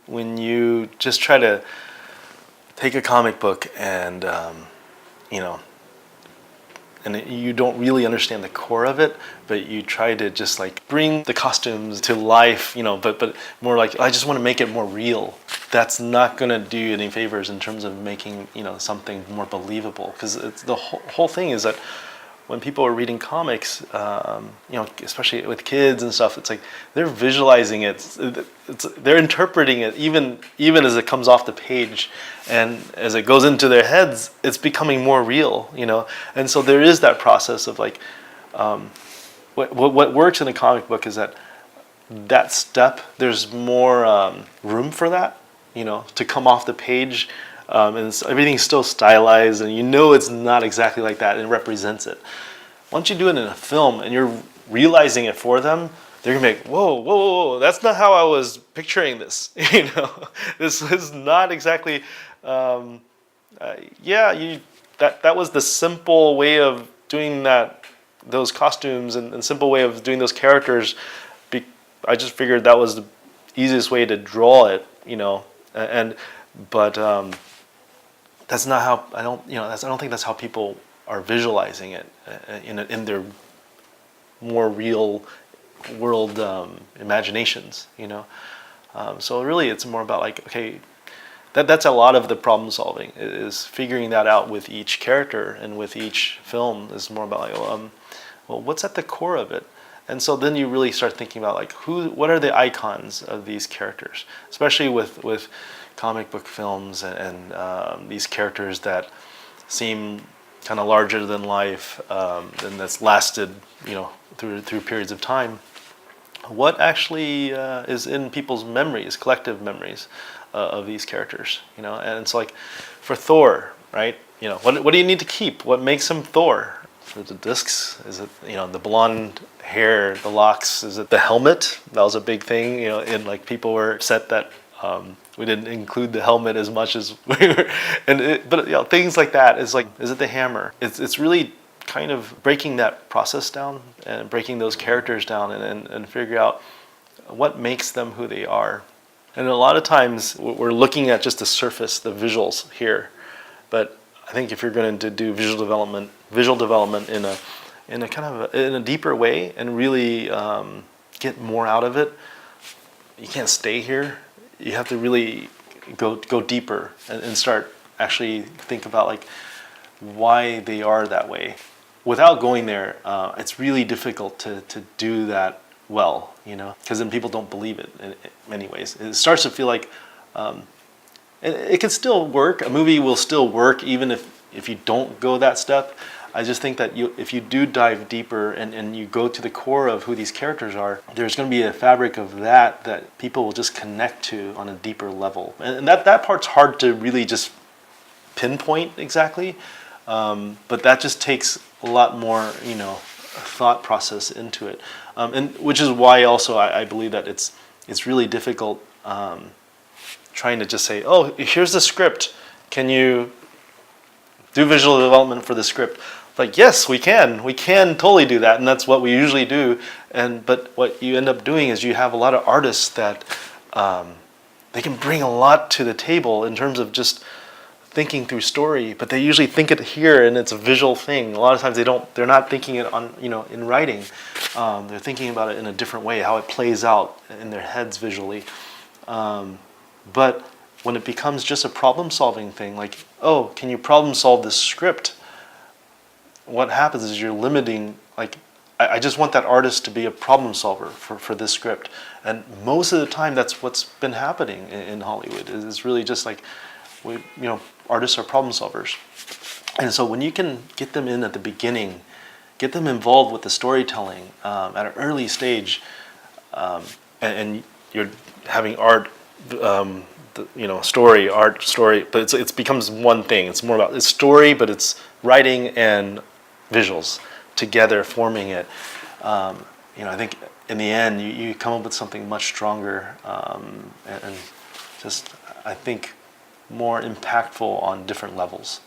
when you just try to take a comic book and you know, and you don't really understand the core of it, but you try to just like bring the costumes to life, you know, but more like, I just want to make it more real. That's not going to do you any favors in terms of making, you know, something more believable. Because the whole thing is that when people are reading comics, you know, especially with kids and stuff, it's like they're visualizing it. They're interpreting it even as it comes off the page, and as it goes into their heads, it's becoming more real, you know. And so there is that process of like, what works in a comic book is that step. There's more room for that, you know, to come off the page. And everything's still stylized, and you know it's not exactly like that, and it represents it. Once you do it in a film and you're realizing it for them, they're gonna be like, whoa, whoa, whoa, whoa, that's not how I was picturing this. You know, this is not exactly. Yeah, that was the simple way of doing those costumes and simple way of doing those characters. I just figured that was the easiest way to draw it, you know, but. That's not how I don't think that's how people are visualizing it in their more real world imaginations, you know. So really, it's more about like, okay, that's a lot of the problem solving is figuring that out with each character and with each film. Is more about like, well, what's at the core of it. And so then you really start thinking about like what are the icons of these characters, especially with comic book films and these characters that seem kind of larger than life and that's lasted, you know, through periods of time. What actually is in people's memories, collective memories of these characters, you know? And it's like for Thor, right? You know, what do you need to keep? What makes him Thor? Is it the discs? Is it, you know, the blonde hair, the locks? Is it the helmet? That was a big thing, you know, and like people were upset that we didn't include the helmet as much as we were, but you know, things like that is like, is it the hammer? It's really kind of breaking that process down and breaking those characters down and figure out what makes them who they are. And a lot of times we're looking at just the surface, the visuals here, but I think if you're going to do visual development in a kind of in a deeper way and really get more out of it, you can't stay here. You have to really go deeper and start actually think about like why they are that way. Without going there, it's really difficult to do that well, you know, because then people don't believe it in many ways. It starts to feel like it can still work. A movie will still work even if you don't go that step. I just think that if you do dive deeper and you go to the core of who these characters are, there's going to be a fabric of that people will just connect to on a deeper level. And that part's hard to really just pinpoint exactly, but that just takes a lot more, you know, thought process into it. And which is why also I believe that it's really difficult trying to just say, oh, here's the script. Can you do visual development for the script? Like, yes, we can totally do that, and that's what we usually do. But what you end up doing is you have a lot of artists that they can bring a lot to the table in terms of just thinking through story, but they usually think it here and it's a visual thing. A lot of times they're not thinking it on, you know, in writing. They're thinking about it in a different way, how it plays out in their heads visually. But when it becomes just a problem-solving thing, like, oh, can you problem-solve this script? What happens is you're limiting, like, I just want that artist to be a problem solver for this script. And most of the time that's what's been happening in Hollywood. It's really just like, artists are problem solvers. And so when you can get them in at the beginning, get them involved with the storytelling at an early stage, and you're having art, story, but it becomes one thing. It's more about, it's story, but it's writing and visuals together forming it. I think in the end you come up with something much stronger and just, I think, more impactful on different levels.